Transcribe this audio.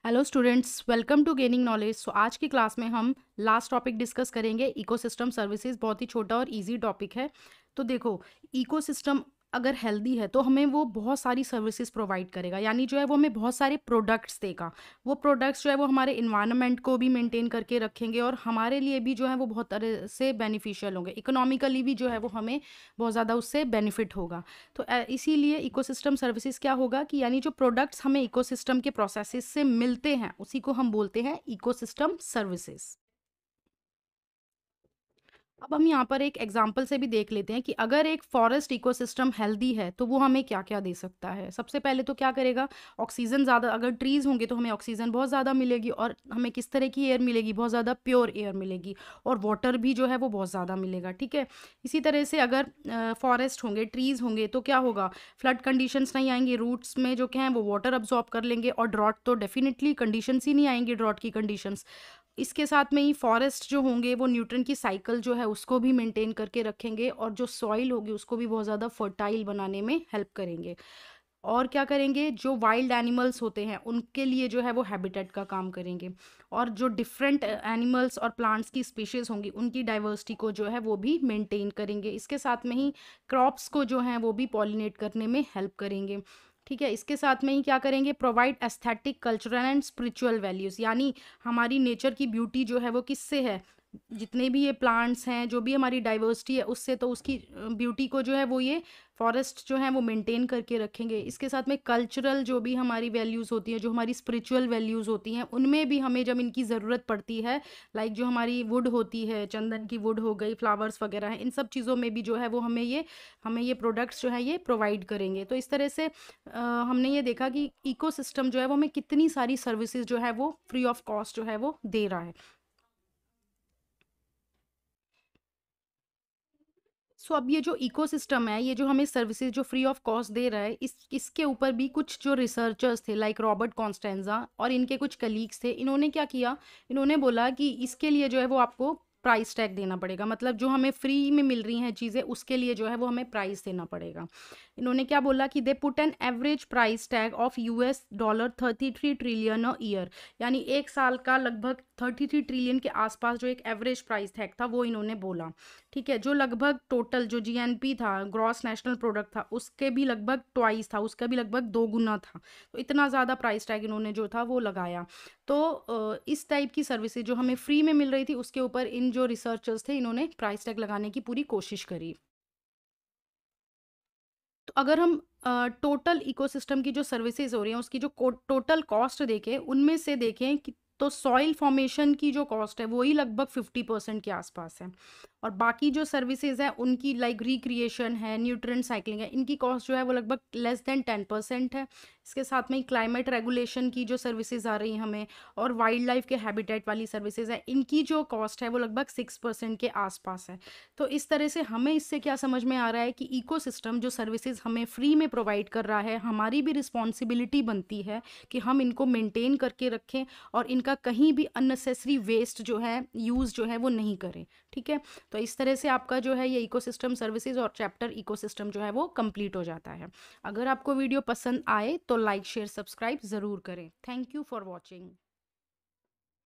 Hello students, welcome to gaining knowledge. So आज की class में हम लास्ट टॉपिक डिस्कस करेंगे इकोसिस्टम सर्विसेज। बहुत ही छोटा और इजी टॉपिक है। तो देखो, इकोसिस्टम अगर हेल्दी है तो हमें वो बहुत सारी सर्विसेज प्रोवाइड करेगा, यानी जो है वो हमें बहुत सारे प्रोडक्ट्स देगा। वो प्रोडक्ट्स जो है वो हमारे इन्वायरमेंट को भी मेंटेन करके रखेंगे और हमारे लिए भी जो है वो बहुत तरह से बेनिफिशियल होंगे। इकोनॉमिकली भी जो है वो हमें बहुत ज़्यादा उससे बेनिफिट होगा। तो इसीलिए इकोसिस्टम सर्विसेज क्या होगा कि यानी जो प्रोडक्ट्स हमें इकोसिस्टम के प्रोसेसेस से मिलते हैं उसी को हम बोलते हैं इकोसिस्टम सर्विसेज। अब हम यहाँ पर एक एग्जाम्पल से भी देख लेते हैं कि अगर एक फॉरेस्ट इकोसिस्टम हेल्दी है तो वो हमें क्या क्या दे सकता है। सबसे पहले तो क्या करेगा, ऑक्सीजन ज़्यादा, अगर ट्रीज़ होंगे तो हमें ऑक्सीजन बहुत ज़्यादा मिलेगी और हमें किस तरह की एयर मिलेगी, बहुत ज़्यादा प्योर एयर मिलेगी और वाटर भी जो है वो बहुत ज़्यादा मिलेगा। ठीक है, इसी तरह से अगर फॉरेस्ट होंगे, ट्रीज़ होंगे तो क्या होगा, फ्लड कंडीशंस नहीं आएंगी, रूट्स में जो क्या है वो वाटर अब्जॉर्ब कर लेंगे और ड्रॉट तो डेफिनेटली कंडीशंस ही नहीं आएंगी, ड्रॉट की कंडीशंस। इसके साथ में ही फॉरेस्ट जो होंगे वो न्यूट्रन की साइकिल जो है उसको भी मेंटेन करके रखेंगे और जो सॉइल होगी उसको भी बहुत ज़्यादा फर्टाइल बनाने में हेल्प करेंगे। और क्या करेंगे, जो वाइल्ड एनिमल्स होते हैं उनके लिए जो है वो हैबिटेट का काम करेंगे और जो डिफरेंट एनिमल्स और प्लांट्स की स्पीशीज़ होंगी उनकी डाइवर्सिटी को जो है वो भी मेंटेन करेंगे। इसके साथ में ही क्रॉप्स को जो है वो भी पॉलिनेट करने में हेल्प करेंगे। ठीक है, इसके साथ में ही क्या करेंगे, provide aesthetic, cultural and spiritual values, यानी हमारी नेचर की ब्यूटी जो है वो किससे है, जितने भी ये प्लांट्स हैं, जो भी हमारी डाइवर्सिटी है उससे, तो उसकी ब्यूटी को जो है वो ये फॉरेस्ट जो है वो मेंटेन करके रखेंगे। इसके साथ में कल्चरल जो भी हमारी वैल्यूज़ होती हैं, जो हमारी स्पिरिचुअल वैल्यूज़ होती हैं, उनमें भी हमें जब इनकी ज़रूरत पड़ती है, लाइक जो हमारी वुड होती है, चंदन की वुड हो गई, फ्लावर्स वगैरह हैं, इन सब चीज़ों में भी जो है वो हमें ये प्रोडक्ट्स जो है ये प्रोवाइड करेंगे। तो इस तरह से हमने ये देखा कि इकोसिस्टम जो है वो हमें कितनी सारी सर्विसेज जो है वो फ्री ऑफ कॉस्ट जो है वो दे रहा है। सो अब ये जो इकोसिस्टम है, ये जो हमें सर्विसेज जो फ्री ऑफ कॉस्ट दे रहा है, इसके ऊपर भी कुछ जो रिसर्चर्स थे लाइक रॉबर्ट कॉन्स्टेंजा और इनके कुछ कलीग्स थे, इन्होंने क्या किया, इन्होंने बोला कि इसके लिए जो है वो आपको प्राइस टैग देना पड़ेगा। मतलब जो हमें फ्री में मिल रही हैं चीज़ें उसके लिए जो है वो हमें प्राइस देना पड़ेगा। इन्होंने क्या बोला कि they put an average price tag of $33 trillion a year, यानी एक साल का लगभग 33 ट्रिलियन के आसपास जो एक एवरेज प्राइस टैग था वो इन्होंने बोला। ठीक है, जो लगभग टोटल जो जीएनपी था, ग्रॉस नेशनल प्रोडक्ट था, उसके भी लगभग ट्वाइस था, उसका भी लगभग 2 गुना था। तो इतना ज़्यादा प्राइस टैग इन्होंने जो था वो लगाया। तो इस टाइप की सर्विसेज जो हमें फ्री में मिल रही थी उसके ऊपर इन जो रिसर्चर्स थे इन्होंने प्राइस टैग लगाने की पूरी कोशिश करी। तो अगर हम टोटल इकोसिस्टम की जो सर्विसेज हो रही हैं उसकी जो टोटल कॉस्ट देखें, उनमें से देखें कि तो सॉइल फॉर्मेशन की जो कॉस्ट है वो ही लगभग 50% के आसपास है और बाकी जो सर्विसेज है उनकी लाइक रिक्रिएशन है, न्यूट्रिएंट साइक्लिंग है, इनकी कॉस्ट जो है वो लगभग लेस देन 10% है। इसके साथ में क्लाइमेट रेगुलेशन की जो सर्विसेज आ रही हैं हमें और वाइल्ड लाइफ के हैबिटेट वाली सर्विसेज है, इनकी जो कॉस्ट है वो लगभग 6% के आसपास है। तो इस तरह से हमें इससे क्या समझ में आ रहा है कि इकोसिस्टम जो सर्विसेज हमें फ्री में प्रोवाइड कर रहा है, हमारी भी रिस्पॉन्सिबिलिटी बनती है कि हम इनको मेंटेन करके रखें और इनका कहीं भी अननेसेसरी वेस्ट जो है, यूज़ जो है वो नहीं करें। ठीक है, तो इस तरह से आपका जो है ये इकोसिस्टम सर्विसेज और चैप्टर इकोसिस्टम जो है वो कंप्लीट हो जाता है। अगर आपको वीडियो पसंद आए तो लाइक शेयर सब्सक्राइब ज़रूर करें। Thank you for watching.